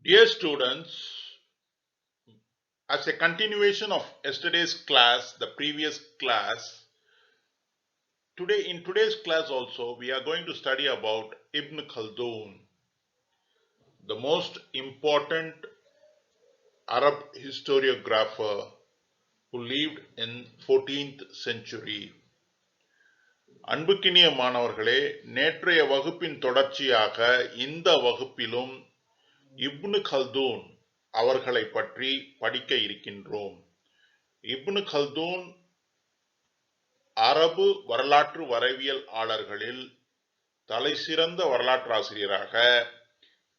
Dear students, as a continuation of yesterday's class, the previous class, in today's class also we are going to study about Ibn Khaldun, the most important Arab historiographer who lived in 14th century. அன்புக்கினிய மாணவர்களே, நேற்றைய வகுப்பின் தொடர்ச்சியாக இந்த வகுப்பிலும் இப்னு கல்தூன் அவர்களை பற்றி படிக்க இருக்கின்றோம். இப்னு கல்தூன் அரபு வரலாற்று வரைவியலாளர்களில் தலைசிறந்த வரலாற்றாசிரியராக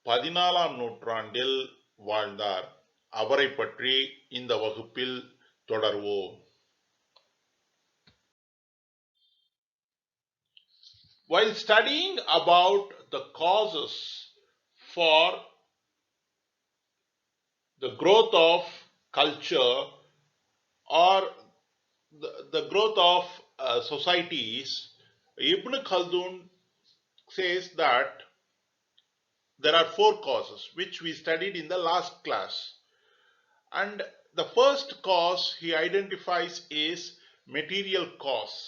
14ஆம் நூற்றாண்டில் வாழ்ந்தார். அவரை பற்றி இந்த வகுப்பில் தொடர்வோம். While studying about the causes for the growth of culture or the growth of societies, Ibn Khaldun says that there are 4 causes which we studied in the last class. And the first cause he identifies is material cause,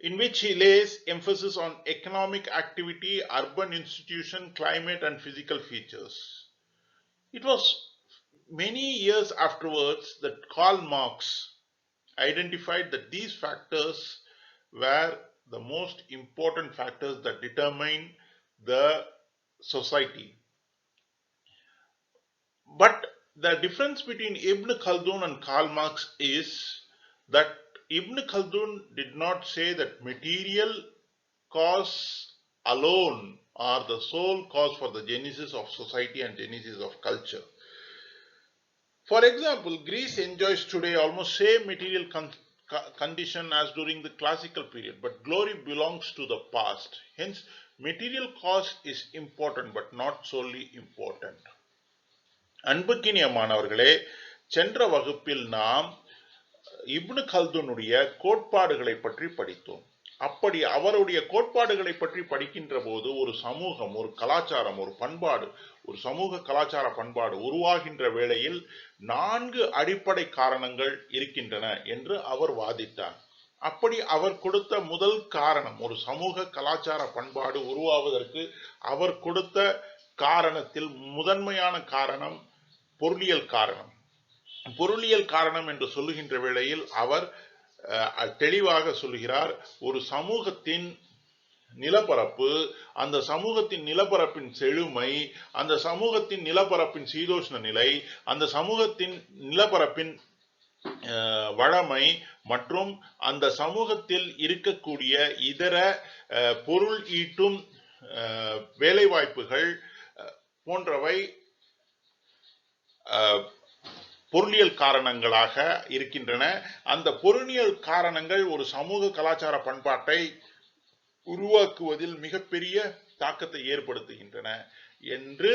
in which he lays emphasis on economic activity, urban institution, climate and physical features. It was many years afterwards that Karl Marx identified that these factors were the most important factors that determine the society. But the difference between Ibn Khaldun and Karl Marx is that Ibn Khaldun did not say that material cause alone are the sole cause for the genesis of society and genesis of culture. For example, Greece enjoys today almost same material condition as during the classical period, but glory belongs to the past. Hence, material cause is important but not solely important. அன்புக்கினிய மாணவர்களே, சென்ற வகுப்பில் நாம் இப்னு கல்துனுடைய கோட்பாடுகளை பற்றி படித்தோம். அப்படி அவருடைய கோட்பாடுகளை பற்றி படிக்கின்ற போது ஒரு சமூகம், ஒரு கலாச்சாரம், ஒரு பண்பாடு, ஒரு சமூக கலாச்சார பண்பாடு உருவாகின்ற வேளையில் 4 அடிப்படை காரணங்கள் இருக்கின்றன என்று அவர் வாதிட்டார். அப்படி அவர் கொடுத்த முதல் காரணம், ஒரு சமூக கலாச்சார பண்பாடு உருவாவதற்கு அவர் கொடுத்த காரணத்தில் முதன்மையான காரணம் பொருளியல் காரணம். பொருளியல் காரணம் என்று சொல்லுகின்ற வேளையில் அவர் தெளிவாக சொல்கிறார், ஒரு சமூகத்தின் நிலப்பரப்பு, அந்த சமூகத்தின் நிலப்பரப்பின் செழுமை, அந்த சமூகத்தின் நிலப்பரப்பின் சீதோஷ்ண நிலை, அந்த சமூகத்தின் நிலப்பரப்பின் வளமை மற்றும் அந்த சமூகத்தில் இருக்கக்கூடிய இதர பொருள் ஈட்டும் வேலைவாய்ப்புகள் போன்றவை பொருளியல் காரணங்களாக இருக்கின்றன. அந்த பொருளியல் காரணங்கள் ஒரு சமூக கலாச்சார பண்பாட்டை உருவாக்குவதில் மிகப்பெரிய தாக்கத்தை ஏற்படுத்துகின்றன என்று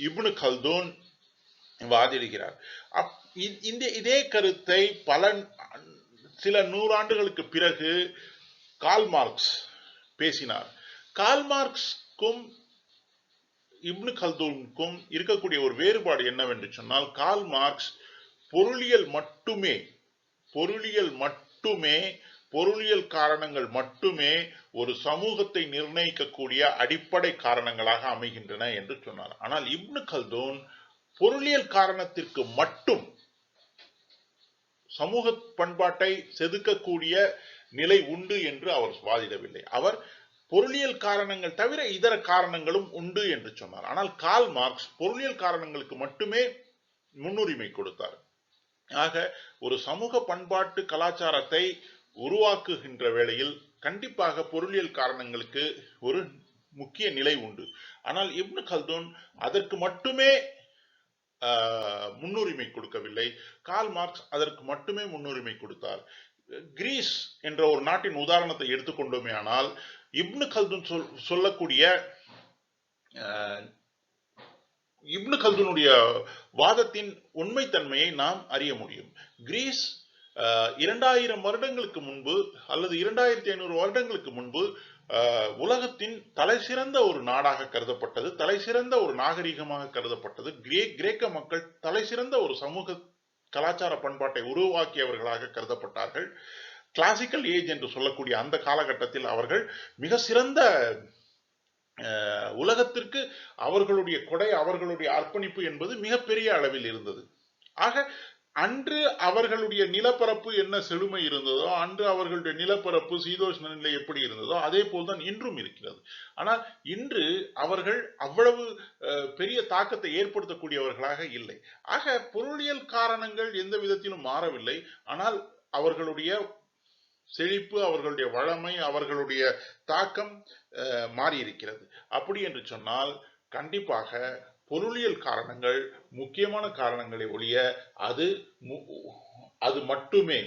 இப்னு கல்தூன் வாதிடுகிறார். இதே கருத்தை சில நூறாண்டுகளுக்கு பிறகு கார்ல் மார்க்ஸ் பேசினார். கார்ல் மார்க்ஸ்க்கும் இப்னு கல்தூனுக்கும் இருக்கக்கூடிய ஒரு வேறுபாடு என்னவென்று சொன்னால், கார்ல் மார்க்ஸ் பொருளியல் காரணங்கள் மட்டுமே ஒரு சமூகத்தை நிர்ணயிக்கக்கூடிய அடிப்படை காரணங்களாக அமைகின்றன என்று சொன்னார். ஆனால் இப்னு கல்தூன் பொருளியல் காரணத்திற்கு மட்டும் சமூக பண்பாட்டை செதுக்கக்கூடிய நிலை உண்டு என்று அவர் வாதிடவில்லை. அவர் பொருளியல் காரணங்கள் தவிர இதர காரணங்களும் உண்டு என்று சொன்னார். ஆனால் கார்ல் மார்க்ஸ் பொருளியல் காரணங்களுக்கு மட்டுமே முன்னுரிமை கொடுத்தார். ஆக ஒரு சமூக பண்பாட்டு கலாச்சாரத்தை உருவாக்குகின்ற வேளையில் கண்டிப்பாக பொருளியல் காரணங்களுக்கு ஒரு முக்கிய நிலை உண்டு. ஆனால் இப்னு கல்தூன் அதற்கு மட்டுமே முன்னுரிமை கொடுக்கவில்லை. கார்ல் மார்க்ஸ் அதற்கு மட்டுமே முன்னுரிமை கொடுத்தார். கிரீஸ் என்ற ஒரு நாட்டின் உதாரணத்தை எடுத்துக்கொண்டோமே ஆனால், இப்னு கல்தூன் சொல்லக்கூடிய இப்னு கல்தூனுடைய வாதத்தின் உண்மைத்தன்மையை நாம் அறிய முடியும். கிரீஸ் 2000 வருடங்களுக்கு முன்பு அல்லது 2500 வருடங்களுக்கு முன்பு உலகத்தின் தலைசிறந்த ஒரு நாடாக கருதப்பட்டது, தலைசிறந்த ஒரு நாகரிகமாக கருதப்பட்டது. கிரேக்க மக்கள் தலைசிறந்த ஒரு சமூக கலாச்சார பண்பாட்டை உருவாக்கியவர்களாக கருதப்பட்டார்கள். கிளாசிக்கல் ஏஜ் என்று சொல்லக்கூடிய அந்த காலகட்டத்தில் அவர்கள் மிக சிறந்த உலகத்திற்கு அவர்களுடைய கொடை, அவர்களுடைய அர்ப்பணிப்பு என்பது மிகப்பெரிய அளவில் இருந்தது. ஆக அன்று அவர்களுடைய நிலப்பரப்பு என்ன செழுமை இருந்ததோ, அன்று அவர்களுடைய நிலப்பரப்பு சீதோஷ்ண நிலை எப்படி இருந்ததோ அதே போல்தான் இன்றும் இருக்கிறது. ஆனால் இன்று அவர்கள் அவ்வளவு பெரிய தாக்கத்தை ஏற்படுத்தக்கூடியவர்களாக இல்லை. ஆக பொருளியல் காரணங்கள் எந்த விதத்திலும் மாறவில்லை. ஆனால் அவர்களுடைய செழிப்பு, அவர்களுடைய வளமை, அவர்களுடைய தாக்கம் மாறியிருக்கிறது. அப்படி என்று சொன்னால் கண்டிப்பாக பொருளியல் காரணங்கள் முக்கியமான காரணங்களை ஒழிய அது மட்டுமே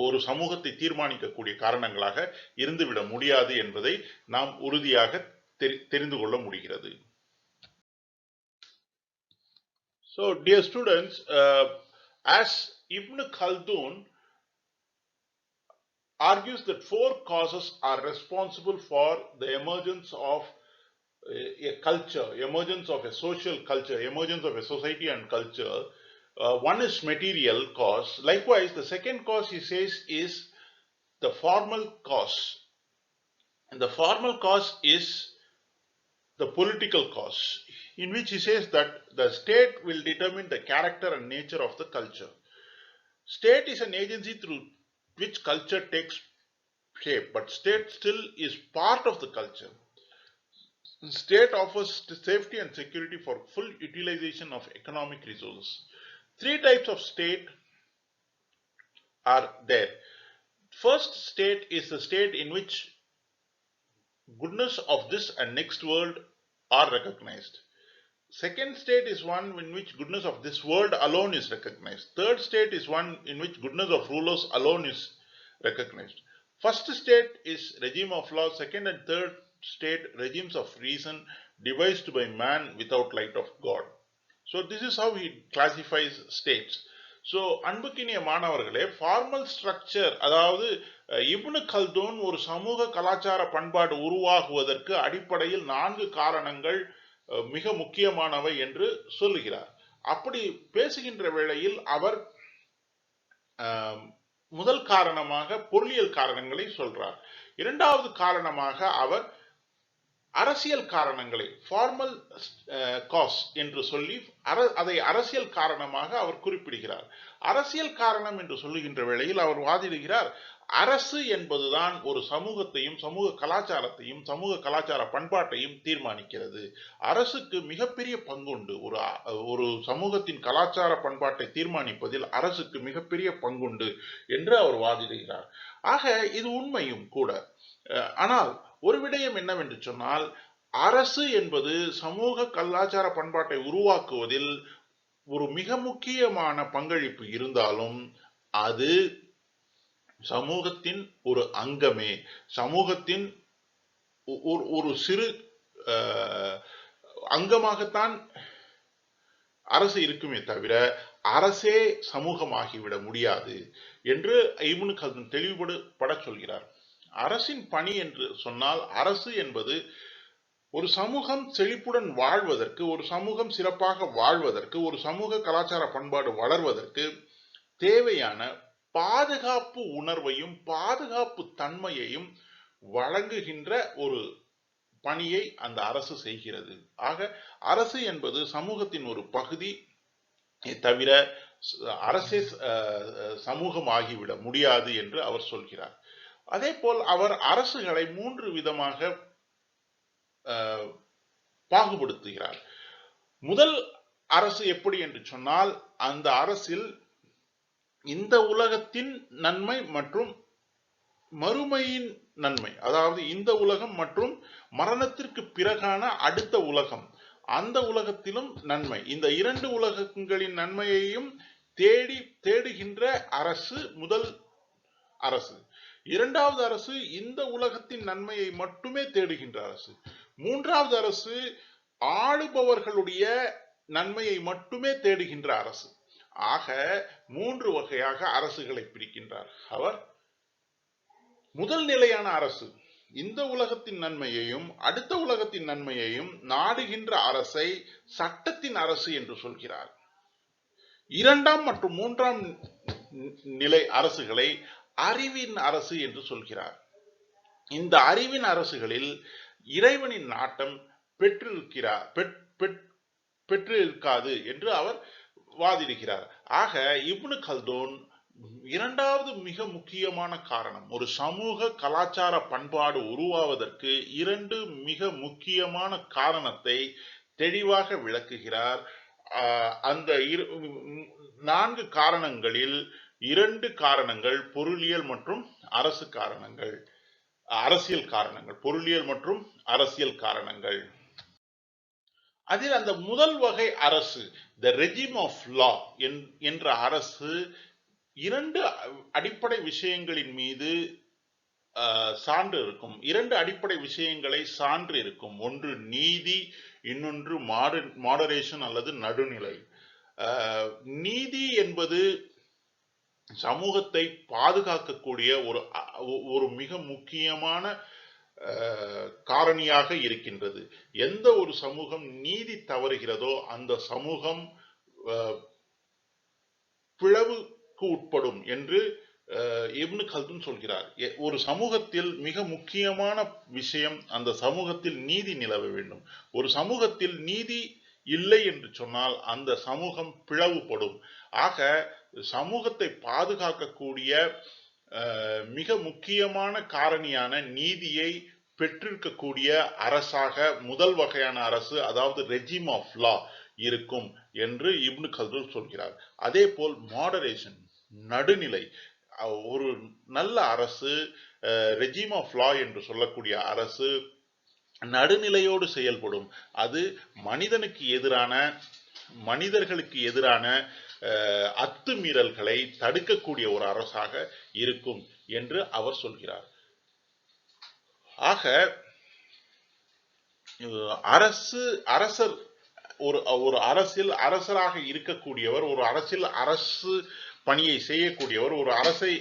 ஒரு சமூகத்தை தீர்மானிக்கக்கூடிய காரணங்களாக இருந்துவிட முடியாது என்பதை நாம் உறுதியாக தெரிந்து கொள்ள முடிகிறது. So dear students, as Ibn Khaldun argues that 4 causes are responsible for the emergence of a culture, emergence of a social culture, emergence of a society and culture. One is material cause. Likewise, the second cause he says is the formal cause. And the formal cause is the political cause, in which he says that the state will determine the character and nature of the culture. State is an agency through which culture takes shape, but state still is part of the culture. State offers safety and security for full utilization of economic resources. 3 types of state are there. First state is the state in which goodness of this and next world are recognized. Second state is one in which goodness of this world alone is recognized. Third state is one in which goodness of rulers alone is recognized. First state is regime of law. Second and third state regimes of reason devised by man without light of God. So this is how he classifies states. So அன்புக்கினிய மாணவர்களே, formal structure, அதாவது இப்னு கல்தூன் ஒரு சமூக கலாச்சார பண்பாடு உருவாகுவதற்கு அடிப்படையில் 4 காரணங்கள் மிக முக்கியமானவை என்று சொல்லுகிறார். அப்படி பேசுகின்ற வேளையில் அவர் முதல் காரணமாக பொருளியல் காரணங்களை சொல்றார். இரண்டாவது காரணமாக அவர் அரசியல் காரணங்களை, ஃபார்மல் காஸ் என்று சொல்லி அதை அரசியல் காரணமாக அவர் குறிப்பிடுகிறார். அரசியல் காரணம் என்று சொல்லுகின்ற வேளையில் அவர் வாதிடுகிறார், அரசு என்பதுதான் ஒரு சமூகத்தையும் சமூக கலாச்சாரத்தையும் சமூக கலாச்சார பண்பாட்டையும் தீர்மானிக்கிறது. அரசுக்கு மிகப்பெரிய பங்குண்டு. ஒரு சமூகத்தின் கலாச்சார பண்பாட்டை தீர்மானிப்பதில் அரசுக்கு மிகப்பெரிய பங்குண்டு என்று அவர் வாதிடுகிறார். ஆக இது உண்மையும் கூட. ஆனால் ஒரு விடயம் என்னவென்று சொன்னால், அரசு என்பது சமூக கலாச்சார பண்பாட்டை உருவாக்குவதில் ஒரு மிக முக்கியமான பங்களிப்பு இருந்தாலும் அது சமூகத்தின் ஒரு அங்கமே, சமூகத்தின் ஒரு சிறு அங்கமாகத்தான் அரசு இருக்குமே தவிர அரசே சமூகமாகிவிட முடியாது என்று இப்னு கல்தூன் தெளிவுபட சொல்கிறார். அரசின் பணி என்று சொன்னால், அரசு என்பது ஒரு சமூகம் செழிப்புடன் வாழ்வதற்கு, ஒரு சமூகம் சிறப்பாக வாழ்வதற்கு, ஒரு சமூக கலாச்சார பண்பாடு வளர்வதற்கு தேவையான பாதுகாப்பு உணர்வையும் பாதுகாப்பு தன்மையையும் வழங்குகின்ற ஒரு பணியை அந்த அரசு செய்கிறது. ஆக அரசு என்பது சமூகத்தின் ஒரு பகுதி தவிர அரசே சமூகம் ஆகிவிட முடியாது என்று அவர் சொல்கிறார். அதே போல் அவர் அரசுகளை 3 விதமாக பாகுபடுத்துகிறார். முதல் அரசு எப்படி என்று சொன்னால், அந்த அரசில் இந்த உலகத்தின் நன்மை மற்றும் மறுமையின் நன்மை, அதாவது இந்த உலகம் மற்றும் மரணத்திற்கு பிறகான அடுத்த உலகம், அந்த உலகத்திலும் நன்மை, இந்த 2 உலகங்களின் நன்மையையும் தேடுகின்ற அரசு முதல் அரசு. இரண்டாவது அரசு இந்த உலகத்தின் நன்மையை மட்டுமே தேடுகின்ற அரசு. மூன்றாவது அரசு ஆளுபவர்களுடைய நன்மையை மட்டுமே தேடுகின்ற அரசு. ஆக 3 வகையாக அரசுகளை பிரிக்கின்றார் அவர். முதல் நிலையான அரசு, இந்த உலகத்தின் நன்மையையும் அடுத்த உலகத்தின் நன்மையையும் நாடுகின்ற அரசை சட்டத்தின் அரசு என்று சொல்கிறார். இரண்டாம் மற்றும் மூன்றாம் நிலை அரசுகளை அறிவின் அரசு என்று சொல்கிறார். இந்த அறிவின் அரசுகளில் இறைவனின் நாட்டம் பெற்றிருக்காது என்று அவர் வாதிடுகிறார். ஆக இப்னு கல்தூன் இரண்டாவது மிக முக்கியமான காரணம், ஒரு சமூக கலாச்சார பண்பாடு உருவாவதற்கு இரண்டு மிக முக்கியமான காரணத்தை தெளிவாக விளக்குகிறார். அந்த 4 காரணங்களில் 2 காரணங்கள் பொருளியல் மற்றும் அரசியல் காரணங்கள், பொருளியல் மற்றும் அரசியல் காரணங்கள். அதில் அந்த முதல் வகை அரசு, த ரெஜிம் ஆஃப் லா என்ற அரசு 2 அடிப்படை விஷயங்களின் மீது சான்று இருக்கும். 2 அடிப்படை விஷயங்களை சான்று இருக்கும். ஒன்று நீதி, இன்னொன்று மாடரேஷன் அல்லது நடுநிலை. நீதி என்பது சமூகத்தை பாதுகாக்கக்கூடிய ஒரு மிக முக்கியமான காரணியாக இருக்கின்றது. எந்த ஒரு சமூகம் நீதி தவறுகிறதோ அந்த சமூகம் பிளவுக்கு உட்படும் என்று இப்னு கல்தூன் சொல்கிறார். ஒரு சமூகத்தில் மிக முக்கியமான விஷயம், அந்த சமூகத்தில் நீதி நிலவ வேண்டும். ஒரு சமூகத்தில் நீதி இல்லை என்று சொன்னால் அந்த சமூகம் பிளவுபடும். ஆக சமூகத்தை பாதுகாக்கக்கூடிய மிக முக்கியமான காரணியான நீதியை பெற்றிருக்கக்கூடிய அரசாக முதல் வகையான அரசு, அதாவது ரெஜிம் ஆஃப் லா இருக்கும் என்று இப்னு கல்தூன் சொல்கிறார். அதே போல் மாடரேஷன், நடுநிலை. ஒரு நல்ல அரசு, ரெஜிம் ஆஃப் லா என்று சொல்லக்கூடிய அரசு நடுநிலையோடு செயல்படும். அது மனிதர்களுக்கு எதிரான அத்துமீறல்களை தடுக்கக்கூடிய ஒரு அரசாக இருக்கும் என்று அவர் சொல்கிறார். ஆக அரசர் ஒரு அரசில் அரசராக இருக்கக்கூடியவர், ஒரு அரசில் அரசு பணியை செய்யக்கூடியவர், ஒரு அரசை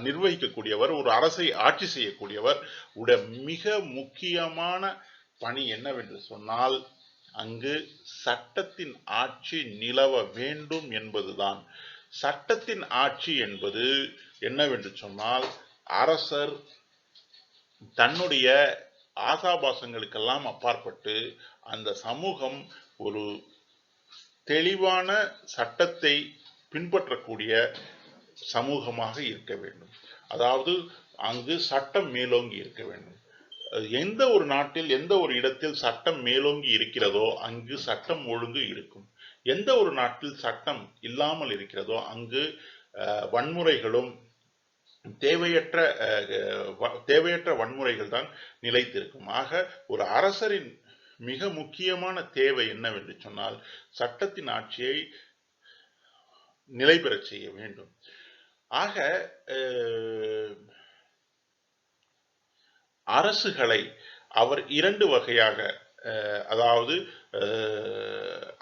நிர்வகிக்கக்கூடியவர், ஒரு அரசை ஆட்சி செய்யக்கூடியவர் உடைய மிக முக்கியமான பணி என்னவென்று சொன்னால் அங்கு சட்டத்தின் ஆட்சி நிலவ வேண்டும் என்பதுதான். சட்டத்தின் ஆட்சி என்பது என்னவென்று சொன்னால் அரசர் தன்னுடைய ஆசாபாசங்களுக்கெல்லாம் அப்பாற்பட்டு அந்த சமூகம் ஒரு தெளிவான சட்டத்தை பின்பற்றக்கூடிய சமூகமாக இருக்க வேண்டும். அதாவது அங்கு சட்டம் மேலோங்கி இருக்க வேண்டும். எந்த ஒரு நாட்டில் எந்த ஒரு இடத்தில் சட்டம் மேலோங்கி இருக்கிறதோ அங்கு சட்டம் ஒழுங்கு இருக்கும். எந்த ஒரு நாட்டில் சட்டம் இல்லாமல் இருக்கிறதோ அங்கு வன்முறைகளும் தேவையற்ற வன்முறைகள் தான் நிலைத்திருக்கும். ஆக ஒரு அரசரின் மிக முக்கியமான தேவை என்னவென்று சொன்னால் சட்டத்தின் ஆட்சியை நிலை பெறச் செய்ய வேண்டும். ஆக அரசுகளை அவர் 2 வகையாக, அதாவது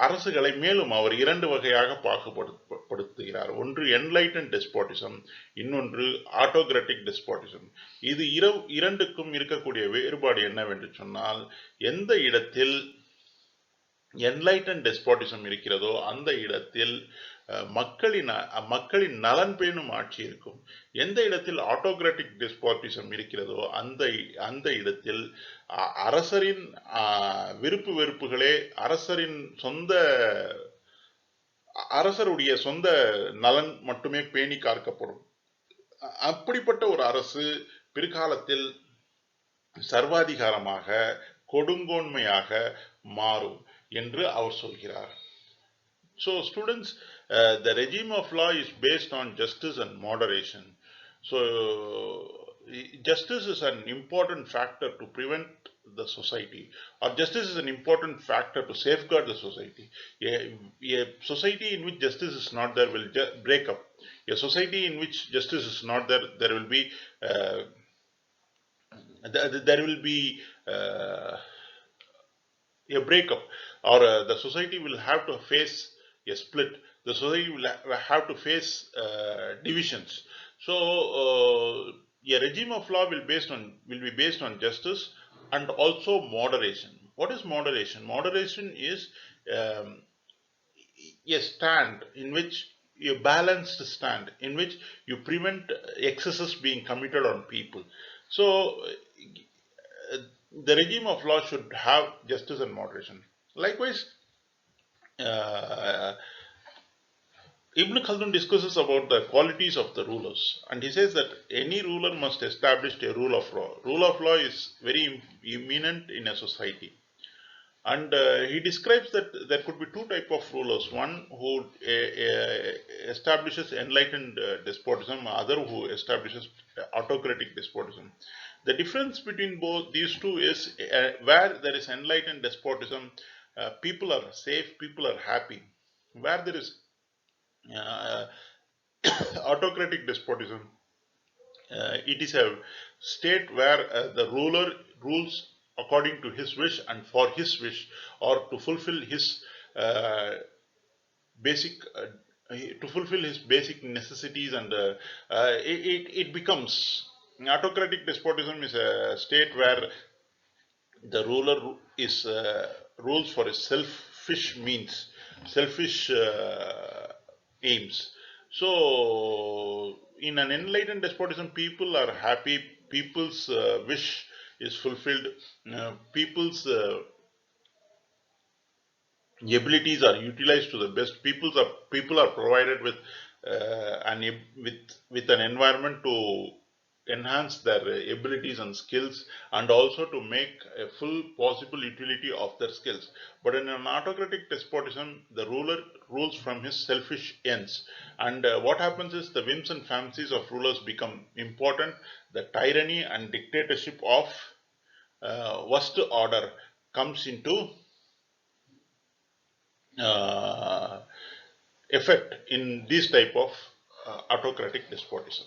அரசுகளை மேலும் அவர் 2 வகையாக பாகுபடுத்துகிறார். ஒன்று என்லைட்டன் டெஸ்பாட்டிசம், இன்னொன்று ஆட்டோகிராட்டிக் டெஸ்பாட்டிசம். இது இரண்டுக்கும் இருக்கக்கூடிய வேறுபாடு என்னவென்று சொன்னால், எந்த இடத்தில் என்லைட்டன் டெஸ்பாட்டிசம் இருக்கிறதோ அந்த இடத்தில் மக்களின் நலன் பேணும் ஆட்சி இருக்கும். எந்த இடத்தில் ஆட்டோகிராட்டிக் டெஸ்பாட்டிசம் இருக்கிறதோ அந்த இடத்தில் அரசரின் விருப்பு வெறுப்புகளே அரசருடைய சொந்த நலன் மட்டுமே பேணி காக்கப்படும். அப்படிப்பட்ட ஒரு அரசு பிற்காலத்தில் சர்வாதிகாரமாக, கொடுங்கோன்மையாக மாறும் என்று அவர் சொல்கிறார். So students, the regime of law is based on justice and moderation. So justice is an important factor to prevent the society, or justice is an important factor to safeguard the society. A society in which justice is not there will break up. A society in which justice is not there, there will be a breakup, or the society will have to face a split. The society will have to face divisions. So a regime of law will be based on justice and also moderation. What is moderation? Moderation is um, a stand in which a balanced stand in which you prevent excesses being committed on people. So the regime of law should have justice and moderation. Likewise, uh, Ibn Khaldun discusses about the qualities of the rulers, and he says that any ruler must establish a rule of law. Rule of law is very imminent in a society, and he describes that there could be two type of rulers: one who establishes enlightened despotism, other who establishes autocratic despotism. The difference between both these two is where there is enlightened despotism, people are safe, people are happy. Where there is uh, autocratic despotism, it is a state where the ruler rules according to his wish and for his wish, or to fulfill his uh, basic to fulfill his basic necessities, and it becomes autocratic despotism is a state where the ruler is rules for his selfish means, selfish aims. So, in an enlightened despotism, people are happy. People's wish is fulfilled. People's abilities are utilized to the best. People are provided with with an environment to enhance their abilities and skills, and also to make a full possible utility of their skills. But in an autocratic despotism, the ruler rules from his selfish ends, and what happens is the whims and fancies of rulers become important. The tyranny and dictatorship of worst order comes into uh, effect in this type of autocratic despotism.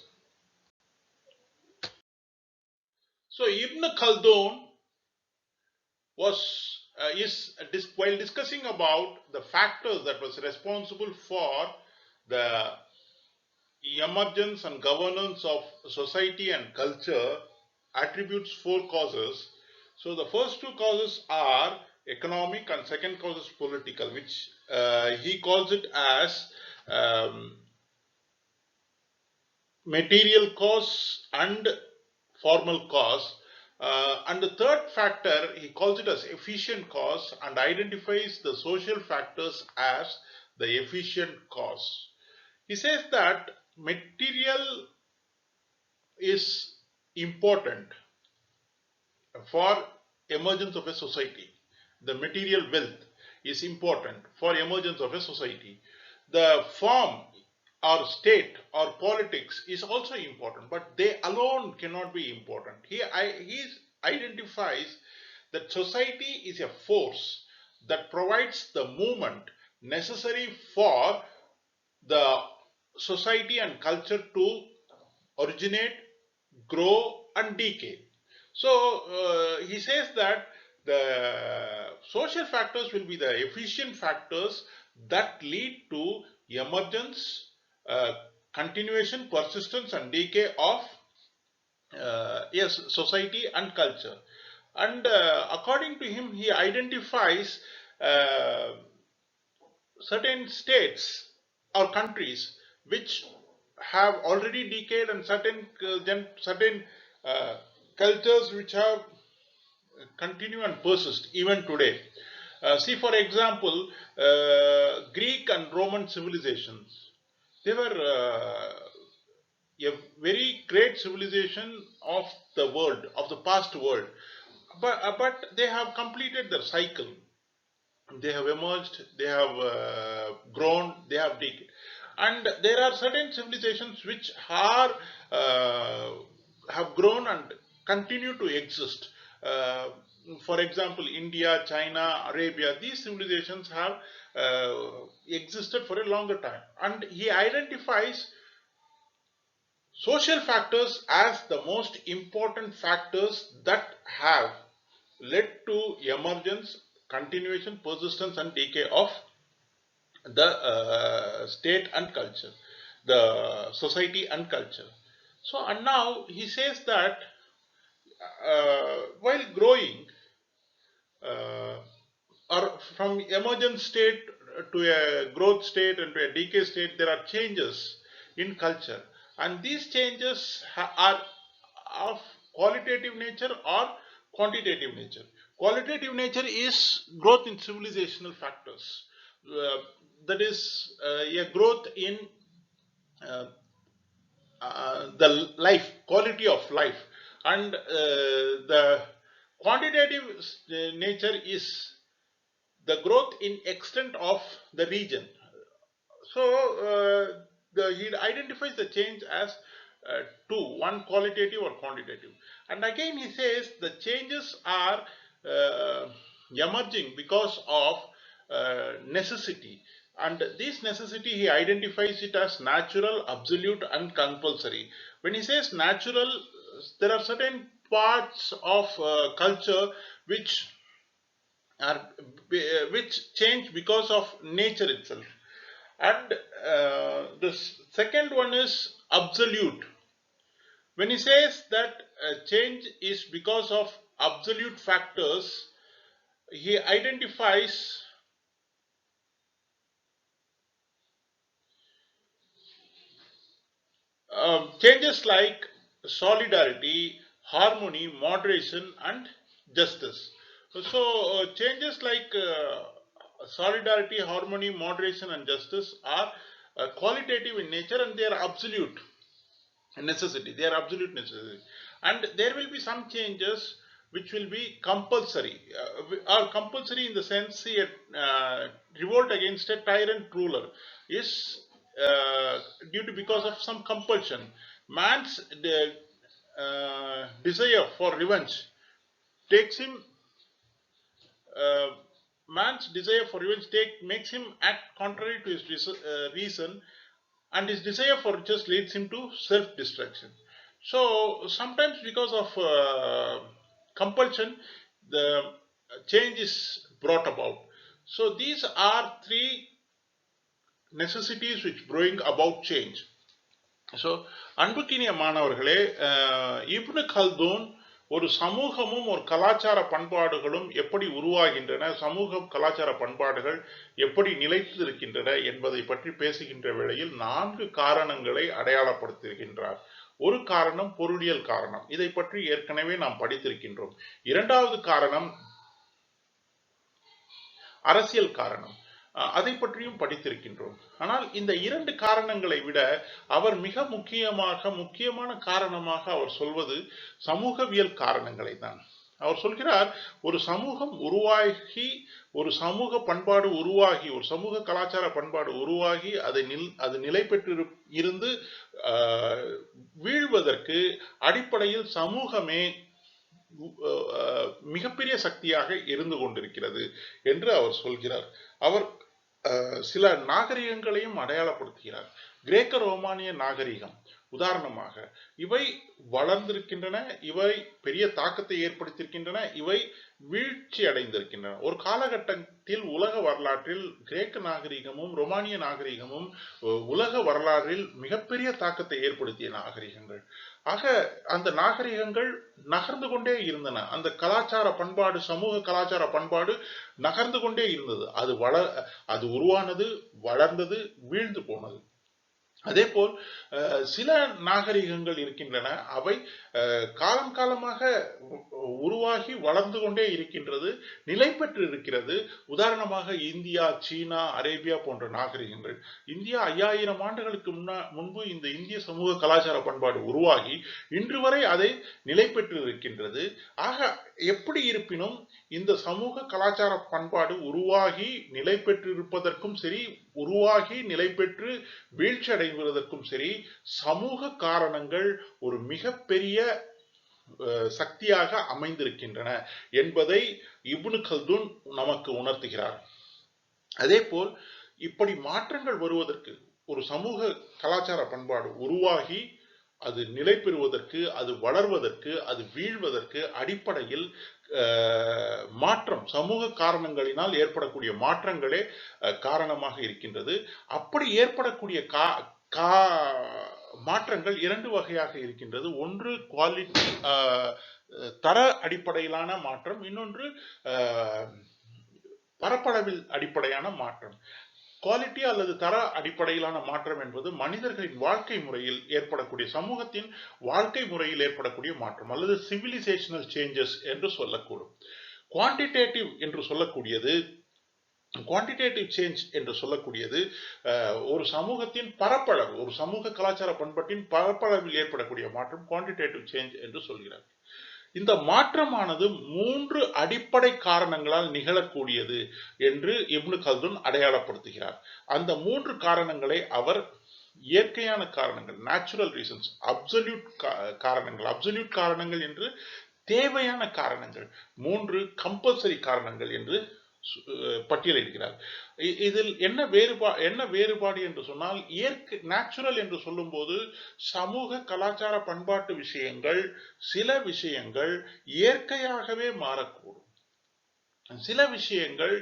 So Ibn Khaldun was while discussing about the factors that was responsible for the emergence and governance of society and culture, attributes four causes. So the first two causes are economic, and second cause is political, which he calls it as um, material cause and formal cause. And the third factor, he calls it as efficient cause, and identifies the social factors as the efficient cause. He says that material is important for emergence of a society. The material wealth is important for emergence of a society. The form or state or politics is also important, but they alone cannot be important. He identifies that society is a force that provides the movement necessary for the society and culture to originate, grow, and decay. So he says that the social factors will be the efficient factors that lead to emergence, uh, continuation, persistence, and decay of yes, society and culture. And according to him, he identifies uh, certain states or countries which have already decayed, and certain uh, cultures which have continue and persist even today. See, for example, Greek and Roman civilizations. They were a very great civilization of the world, of the past world, but they have completed their cycle. They have emerged, they have grown, they have decayed. And there are certain civilizations which are have grown and continue to exist. Uh, for example, India, China, Arabia, these civilizations have existed for a longer time. And he identifies social factors as the most important factors that have led to emergence, continuation, persistence, and decay of the state and culture, the society and culture. So, and now he says that while growing, uh, or from emergent state to a growth state and to a decay state, there are changes in culture, and these changes are of qualitative nature or quantitative nature. Qualitative nature is growth in civilizational factors, uh, that is a growth in uh, the life, quality of life, and the quantitative nature is the growth in extent of the region. So he identifies the change as two, one qualitative or quantitative. And again he says the changes are emerging because of necessity. And this necessity he identifies it as natural, absolute, and compulsory. When he says natural, there are certain parts of culture which are which change because of nature itself, and the second one is absolute. When he says that change is because of absolute factors, he identifies changes like solidarity, harmony, moderation, and justice. So, changes like solidarity, harmony, moderation, and justice are qualitative in nature, and they are absolute necessity. They are absolute necessity. And there will be some changes which will be compulsory, or compulsory in the sense revolt against a tyrant ruler is due to because of some compulsion. Man's desire for revenge takes him uh, man's desire for revenge makes him act contrary to his reason, and his desire for riches leads him to self-destruction. So sometimes because of compulsion, the change is brought about. So these are three necessities which bring about change. So அன்புக்கினிய மாணவர்களே, Ibn கல்தூன் ஒரு சமூகமும் ஒரு கலாச்சார பண்பாடுகளும் எப்படி உருவாகின்றன, சமூக கலாச்சார பண்பாடுகள் எப்படி நிலைத்து இருக்கின்றன என்பதை பற்றி பேசுகின்ற வேளையில் 4 காரணங்களை அடையாளப்படுத்துகின்றார். ஒரு காரணம் பொருளியல் காரணம், இதை பற்றி ஏற்கனவே நாம் படித்திருக்கின்றோம். இரண்டாவது காரணம் அரசியல் காரணம், அதை பற்றியும் படித்திருக்கின்றோம். ஆனால் இந்த 2 காரணங்களை விட அவர் மிக முக்கியமான காரணமாக அவர் சொல்வது சமூகவியல் காரணங்களை தான். அவர் சொல்கிறார், ஒரு சமூகம் உருவாகி, ஒரு சமூக பண்பாடு உருவாகி, ஒரு சமூக கலாச்சார பண்பாடு உருவாகி அது நிலை பெற்று இருந்து வீழ்வதற்கு அடிப்படையில் சமூகமே மிகப்பெரிய சக்தியாக இருந்து கொண்டிருக்கிறது என்று அவர் சொல்கிறார். அவர் சில நாகரிகங்களையும் அடையாளப்படுத்துகிறார். கிரேக்க ரோமானிய நாகரிகம் உதாரணமாக, இவை வளர்ந்திருக்கின்றன, இவை பெரிய தாக்கத்தை ஏற்படுத்தியிருக்கின்றன, இவை வீழ்ச்சி அடைந்திருக்கின்றன. ஒரு காலகட்டத்தில் உலக வரலாற்றில் கிரேக்க நாகரிகமும் ரோமானிய நாகரிகமும் உலக வரலாற்றில் மிகப்பெரிய தாக்கத்தை ஏற்படுத்திய நாகரிகங்கள். ஆக அந்த நாகரிகங்கள் நகர்ந்து கொண்டே இருந்தன. அந்த கலாச்சார பண்பாடு, சமூக கலாச்சார பண்பாடு நகர்ந்து கொண்டே இருந்தது. அது உருவானது, வளர்ந்தது, வீழ்ந்து போனது. அதே போல் சில நாகரிகங்கள் இருக்கின்றன, அவை காலம் காலமாக உருவாகி வளர்ந்து கொண்டே இருக்கின்றது, நிலை பெற்று இருக்கிறது. உதாரணமாக இந்தியா, சீனா, அரேபியா போன்ற நாகரிகங்கள். இந்தியா 5000 ஆண்டுகளுக்கு முன்பு இந்த இந்திய சமூக கலாச்சார பண்பாடு உருவாகி இன்று வரை அதை நிலை பெற்று இருக்கின்றது. ஆக எப்படி இருப்பினும் இந்த சமூக கலாச்சார பண்பாடு உருவாகி நிலை பெற்று இருப்பதற்கும் சரி, உருவாகி நிலை பெற்று வீழ்ச்சி அடைவதற்கும் சரி, சமூக காரணங்கள் ஒரு மிகப்பெரிய சக்தியாக அமைந்திருக்கின்றன என்பதை இப்னு கல்தூன் நமக்கு உணர்த்துகிறார். அதே போல் இப்படி மாற்றங்கள் வருவதற்கு, ஒரு சமூக கலாச்சார பண்பாடு உருவாகி அது நிலை பெறுவதற்கு, அது வளர்வதற்கு, அது வீழ்வதற்கு அடிப்படையில் மாற்றம், சமூக காரணங்களினால் ஏற்படக்கூடிய மாற்றங்களே காரணமாக இருக்கின்றது. அப்படி ஏற்படக்கூடிய மாற்றங்கள் இரண்டு வகையாக இருக்கின்றது. ஒன்று குவாலிட்டி, தர அடிப்படையிலான மாற்றம், இன்னொன்று பரப்பளவில் அடிப்படையான மாற்றம். குவாலிட்டி அல்லது தர அடிப்படையிலான மாற்றம் என்பது மனிதர்களின் வாழ்க்கை முறையில் ஏற்படக்கூடிய, சமூகத்தின் வாழ்க்கை முறையில் ஏற்படக்கூடிய மாற்றம் அல்லது சிவிலைசேஷனல் சேஞ்சஸ் என்று சொல்லக்கூடும். குவான்டிடேட்டிவ் என்று சொல்லக்கூடியது, குவான்டிடேட்டிவ் சேஞ்ச் என்று சொல்லக்கூடியது ஒரு சமூகத்தின் பரப்பளவு, ஒரு சமூக கலாச்சார பண்பாட்டின் பரப்பளவில் ஏற்படக்கூடிய மாற்றம் குவான்டிடேட்டிவ் சேஞ்ச் என்று சொல்கிறார். இந்த மாற்றமானது 3 அடிப்படை காரணங்களால் நிகழக்கூடியது என்று இப்னு கல்துன் அடையாளப்படுத்துகிறார். அந்த 3 காரணங்களை அவர் இயற்கையான காரணங்கள், நேச்சுரல் ரீசன்ஸ், அப்சல்யூட் காரணங்கள், அப்சல்யூட் காரணங்கள் என்று தேவையான காரணங்கள், 3 கம்பல்சரி காரணங்கள் என்று பட்டியலிடுகிறார். இதில் என்ன வேறுபாடு என்று சொன்னால், இயற்கை நேச்சுரல் என்று சொல்லும் போது சமூக கலாச்சார பண்பாட்டு விஷயங்கள், சில விஷயங்கள் இயற்கையாகவே மாறக்கூடும். சில விஷயங்கள்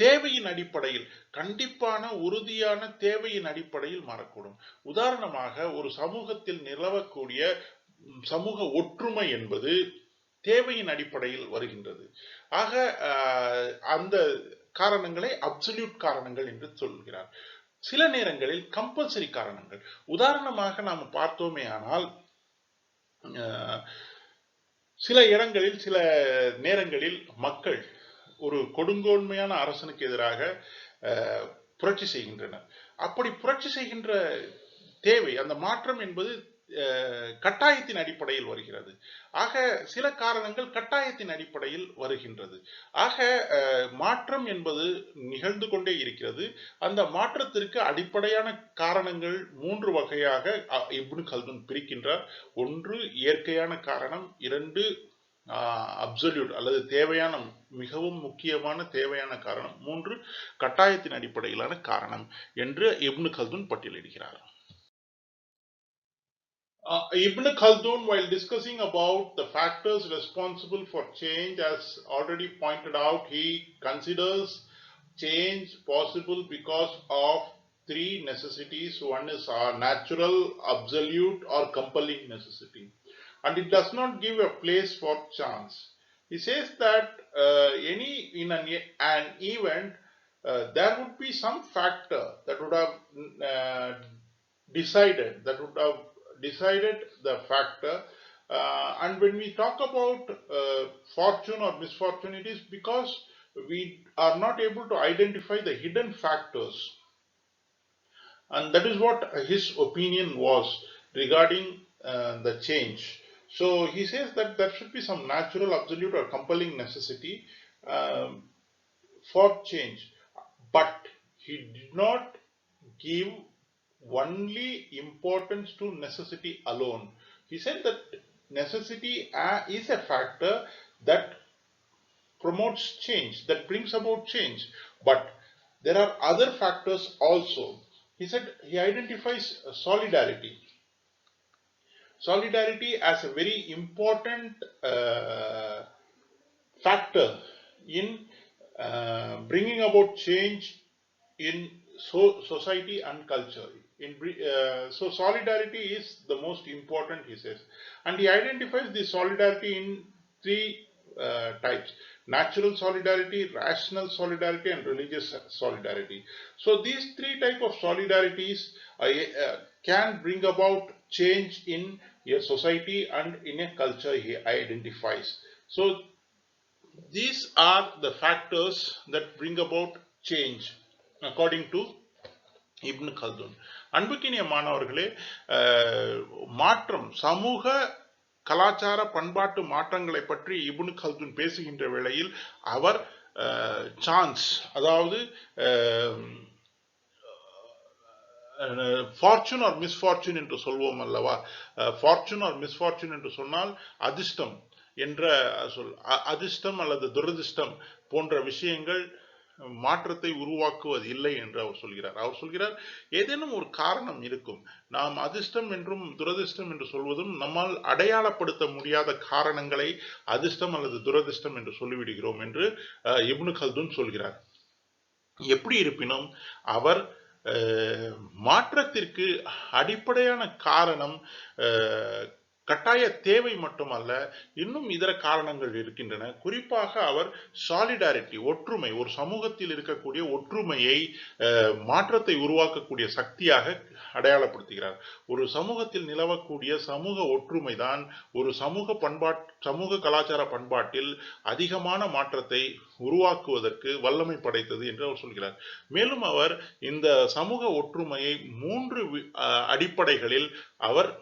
தேவையின் அடிப்படையில், கண்டிப்பான உறுதியான தேவையின் அடிப்படையில் மாறக்கூடும். உதாரணமாக, ஒரு சமூகத்தில் நிலவக்கூடிய சமூக ஒற்றுமை என்பது தேவையின் அடிப்படையில் வருகின்றது. ஆக அந்த காரணங்களை அப்சல்யூட் காரணங்கள் என்று சொல்கிறார். சில நேரங்களில் கம்பல்சரி காரணங்கள். உதாரணமாக நாம் பார்த்தோமே ஆனால், சில இடங்களில், சில நேரங்களில் மக்கள் ஒரு கொடுங்கோன்மையான அரசனுக்கு எதிராக புரட்சி செய்கின்றனர். அப்படி புரட்சி செய்கின்ற தேவை, அந்த மாற்றம் என்பது கட்டாயத்தின் அடிப்படையில் வருகிறது. ஆக சில காரணங்கள் கட்டாயத்தின் அடிப்படையில் வருகின்றது. ஆக மாற்றம் என்பது நிகழ்ந்து கொண்டே இருக்கிறது. அந்த மாற்றத்திற்கு அடிப்படையான காரணங்கள் 3 வகையாக இப்னு கல்துன் பிரிக்கின்றார். 1 இயற்கையான காரணம், 2 அப்சல்யூட் அல்லது தேவையான, மிகவும் முக்கியமான தேவையான காரணம், 3 கட்டாயத்தின் அடிப்படையிலான காரணம் என்று இப்னு Khaldun பட்டியலிடுகிறார். Ibn Khaldun, while discussing about the factors responsible for change, as already pointed out, he considers change possible because of 3 necessities. One is natural, absolute, or compelling necessity. And it does not give a place for chance. He says that in an event, there would be some factor that would have decided the factor. And when we talk about fortune or misfortune, it is because we are not able to identify the hidden factors. And that is what his opinion was regarding the change. So he says that there should be some natural, absolute, or compelling necessity for change. But he did not give only importance to necessity alone. He said that necessity is a factor that promotes change, that brings about change. But there are other factors also. He said he identifies solidarity. Solidarity as a very important factor in bringing about change in society and culture. So solidarity is the most important, he says. And he identifies the solidarity in 3 types: natural solidarity, rational solidarity, and religious solidarity. So these 3 types of solidarities can bring about change in a society and in a culture, he identifies. So these are the factors that bring about change according to Ibn Khaldun. அன்புக்கினிய மாணவர்களே, மாற்றம், சமூக கலாச்சார பண்பாட்டு மாற்றங்களை பற்றி இப்னு Khaldun பேசுகின்ற வேளையில் அவர் சான்ஸ், அதாவது ஃபார்ச்சூன் ஆர் மிஸ்ஃபார்ச்சூன் என்று சொல்வோம் அல்லவா. ஃபார்ச்சூன் ஆர் மிஸ்ஃபார்ச்சூன் என்று சொன்னால் அதிர்ஷ்டம் என்ற சொல், அதிர்ஷ்டம் அல்லது துரதிர்ஷ்டம் போன்ற விஷயங்கள் மாற்றத்தை உருவாக்குவது இல்லை என்று அவர் சொல்கிறார். அவர் சொல்கிறார், ஏதேனும் ஒரு காரணம் இருக்கும். நாம் அதிர்ஷ்டம் என்றும் துரதிர்ஷ்டம் என்று சொல்வதும் நம்மால் அடையாளப்படுத்த முடியாத காரணங்களை அதிர்ஷ்டம் அல்லது துரதிர்ஷ்டம் என்று சொல்லிவிடுகிறோம் என்று இப்னு கல்துன் சொல்கிறார். எப்படி இருப்பினும் அவர் மாற்றத்திற்கு அடிப்படையான காரணம் கட்டாய தேவை மட்டுமல்ல, இன்னும் இதர காரணங்கள் இருக்கின்றன. குறிப்பாக அவர் சாலிடாரிட்டி, ஒற்றுமை, ஒரு சமூகத்தில் இருக்கக்கூடிய ஒற்றுமையை மாற்றத்தை உருவாக்கக்கூடிய சக்தியாக அடையாளப்படுத்துகிறார். ஒரு சமூகத்தில் நிலவக்கூடிய சமூக ஒற்றுமை தான் ஒரு சமூக கலாச்சார பண்பாட்டில் அதிகமான மாற்றத்தை உருவாக்குவதற்கு வல்லமை படைத்தது என்று அவர் சொல்கிறார். மேலும் அவர் இந்த சமூக ஒற்றுமையை 3 அடிப்படைகளில் அவர்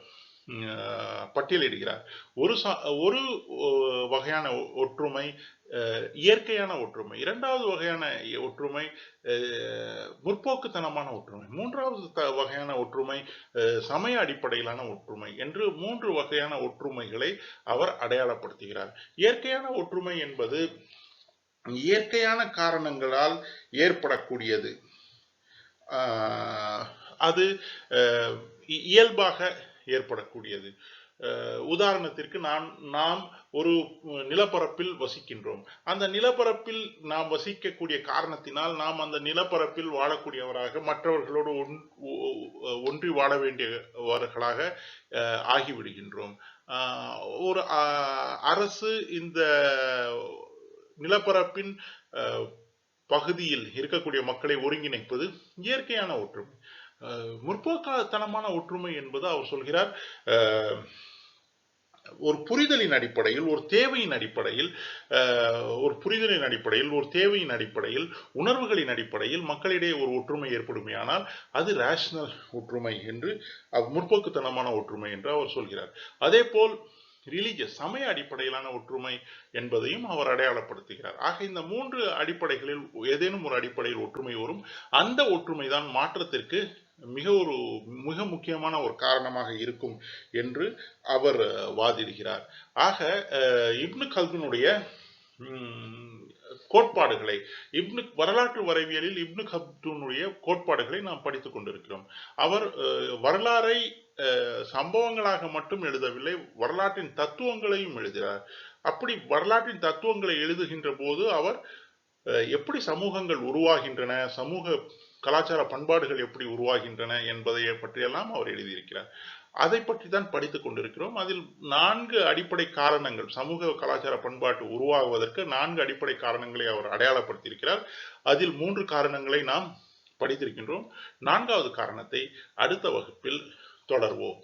பட்டியலிடுகிறார். ஒரு வகையான ஒற்றுமை இயற்கையான ஒற்றுமை, இரண்டாவது வகையான ஒற்றுமை முற்போக்குத்தனமான ஒற்றுமை, மூன்றாவது வகையான ஒற்றுமை சமய அடிப்படையிலான ஒற்றுமை என்று 3 வகையான ஒற்றுமைகளை அவர் அடையாளப்படுத்துகிறார். இயற்கையான ஒற்றுமை என்பது இயற்கையான காரணங்களால் ஏற்படக்கூடியது. அது இயல்பாக ஏற்படக்கூடியது. உதாரணத்திற்கு நாம் ஒரு நிலப்பரப்பில் வசிக்கின்றோம். அந்த நிலப்பரப்பில் நாம் வசிக்கக்கூடிய காரணத்தினால் நாம் அந்த நிலப்பரப்பில் வாழக்கூடியவராக, மற்றவர்களோடு ஒன்றி வாழ வேண்டியவர்களாக ஆகிவிடுகின்றோம். ஒரு அரசு இந்த நிலப்பரப்பின் பகுதியில் இருக்கக்கூடிய மக்களை ஒருங்கிணைப்பது இயற்கையான ஒற்றுமை. முற்போக்குத்தனமான ஒற்றுமை என்பது அவர் சொல்கிறார் ஒரு புரிதலின் அடிப்படையில், ஒரு தேவையின் அடிப்படையில், ஒரு தேவையின் அடிப்படையில், உணர்வுகளின் அடிப்படையில் மக்களிடையே ஒரு ஒற்றுமை ஏற்படுமையானால் அது ரேஷனல் ஒற்றுமை என்று, முற்போக்குத்தனமான ஒற்றுமை என்று அவர் சொல்கிறார். அதே போல் ரிலிஜியஸ், சமய அடிப்படையிலான ஒற்றுமை என்பதையும் அவர் அடையாளப்படுத்துகிறார். ஆக இந்த 3 அடிப்படைகளில் ஏதேனும் ஒரு அடிப்படையில் ஒற்றுமை வரும். அந்த ஒற்றுமை தான் மாற்றத்திற்கு மிக முக்கியமான ஒரு காரணமாக இருக்கும் என்று அவர் வாதிடுகிறார். ஆக இப்னு கல்துனுடைய கோட்பாடுகளை, வரலாற்று வரைவியலில் இப்னு கல்துனுடைய கோட்பாடுகளை நாம் படித்துக் கொண்டிருக்கிறோம். அவர் வரலாறை சம்பவங்களாக மட்டும் எழுதவில்லை, வரலாற்றின் தத்துவங்களையும் எழுதுகிறார். அப்படி வரலாற்றின் தத்துவங்களை எழுதுகின்ற போது அவர் எப்படி சமூகங்கள் உருவாகின்றன, சமூக கலாச்சார பண்பாடுகள் எப்படி உருவாகின்றன என்பதை பற்றியெல்லாம் அவர் எழுதியிருக்கிறார். அதை பற்றி தான் படித்துக் கொண்டிருக்கிறோம். அதில் 4 அடிப்படை காரணங்கள், சமூக கலாச்சார பண்பாட்டு உருவாகுவதற்கு 4 அடிப்படை காரணங்களை அவர் அடையாளப்படுத்தியிருக்கிறார். அதில் 3 காரணங்களை நாம் படித்திருக்கின்றோம். 4வது காரணத்தை அடுத்த வகுப்பில் தொடர்வோம்.